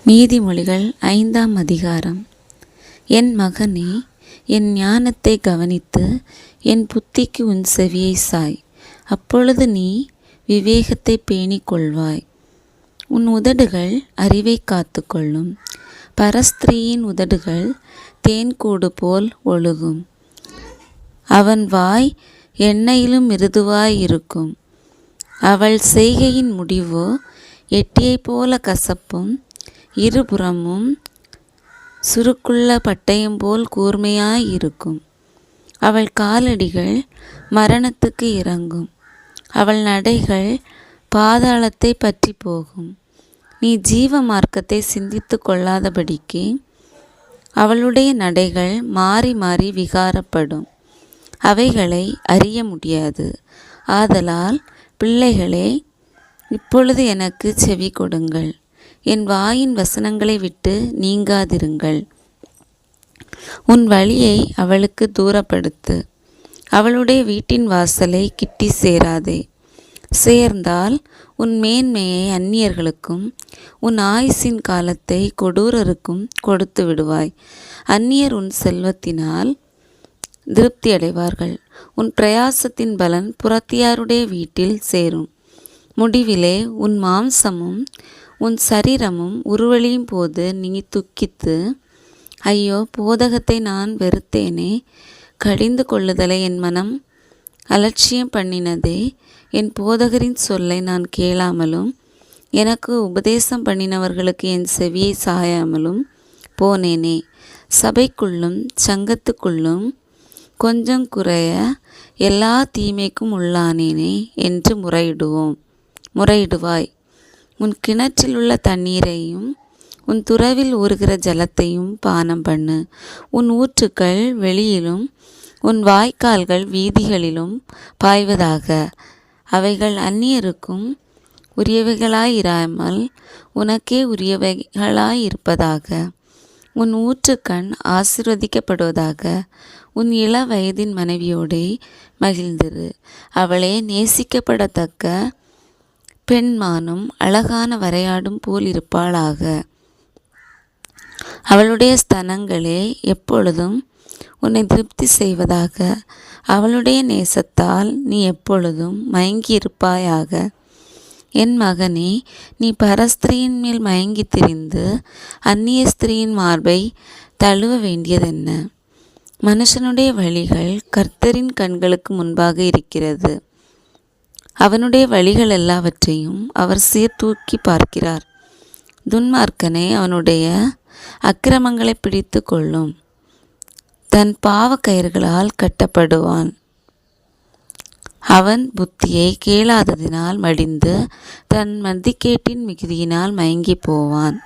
நீதிமொழிகள் 5ஆம் அதிகாரம். என் மகனே, என் ஞானத்தை கவனித்து என் புத்திக்கு உன் செவியை சாய். அப்பொழுது நீ விவேகத்தை பேணிக் கொள்வாய். உன் உதடுகள் அறிவை காத்து கொள்ளும். பரஸ்திரீயின் உதடுகள் தேன்கூடு போல் ஒழுகும். அவன் வாய் எண்ணெயிலும் மிருதுவாய் இருக்கும். அவள் செய்கையின் முடிவோ எட்டியைப் போல கசப்பும் இருபுறமும் சுருக்குள்ள பட்டயம் போல் கூர்மையாயிருக்கும். அவள் காலடிகள் மரணத்துக்கு இறங்கும். அவள் நடைகள் பாதாளத்தை பற்றி போகும். நீ ஜீவ மார்க்கத்தை சிந்தித்து கொள்ளாதபடிக்கு அவளுடைய நடைகள் மாறி மாறி விகாரப்படும். அவைகளை அறிய முடியாது. ஆதலால் பிள்ளைகளே, இப்பொழுது எனக்கு செவி கொடுங்கள். என் வாயின் வசனங்களை விட்டு நீங்காதிருங்கள். உன் வழியை அவளுக்கு தூரப்படுத்து. அவளுடைய வீட்டின் வாசலை கிட்டி சேராதே. சேர்ந்தால் உன் மேன்மையை அந்நியர்களுக்கும் உன் ஆயுசின் காலத்தை கொடூரருக்கும் கொடுத்து விடுவாய். அந்நியர் உன் செல்வத்தினால் திருப்தி அடைவார்கள். உன் பிரயாசத்தின் பலன் புறத்தியாருடைய வீட்டில் சேரும். முடிவிலே உன் மாம்சமும் உன் சரீரமும் உருவழியும் போது நீ துக்கித்து, ஐயோ, போதகத்தை நான் வெறுத்தேனே, கடிந்து கொள்ளுதலை என் மனம் அலட்சியம் பண்ணினதே, என் போதகரின் சொல்லை நான் கேளாமலும் எனக்கு உபதேசம் பண்ணினவர்களுக்கு என் செவியை சாயாமலும் போனேனே. சபைக்குள்ளும் சங்கத்துக்குள்ளும் கொஞ்சம் குறைய எல்லா தீமைக்கும் உள்ளானேனே என்று முறையிடுவாய். உன் கிணற்றில் உள்ள தண்ணீரையும் உன் துறவில் ஊறுகிற ஜலத்தையும் பானம் பண்ணு. உன் ஊற்றுக்கள் வெளியிலும் உன் வாய்க்கால்கள் வீதிகளிலும் பாய்வதாக. அவைகள் அந்நியருக்கும் உரியவைகளாயிராமல் உனக்கே உரியவைகளாயிருப்பதாக. உன் ஊற்றுக்கண் ஆசீர்வதிக்கப்படுவதாக. உன் இள வயதின் மனைவியோடே மகிழ்ந்திரு. அவளே நேசிக்கப்படத்தக்க பெண்மானும் அழகான வரையாடும் போல் இருப்பாளாக. அவளுடைய ஸ்தனங்களே எப்பொழுதும் உன்னை திருப்தி செய்வதாக. அவளுடைய நேசத்தால் நீ எப்பொழுதும் மயங்கியிருப்பாயாக. என் மகனே, நீ பரஸ்திரியின் மேல் மயங்கி திரிந்து அந்நிய ஸ்திரியின் மார்பை தழுவ வேண்டியதென்ன? மனுஷனுடைய வழிகள் கர்த்தரின் கண்களுக்கு முன்பாக இருக்கிறது. அவனுடைய வழிகள் எல்லாவற்றையும் அவர் சீர்தூக்கி பார்க்கிறார். துன்மார்க்கனை அவனுடைய அக்கிரமங்களை பிடித்து கொள்ளும். தன் பாவ கயிறுகளால் கட்டப்படுவான். அவன் புத்தியை கேளாததினால் மடிந்து தன் மதிக்கேட்டின் மிகுதியினால் மயங்கி போவான்.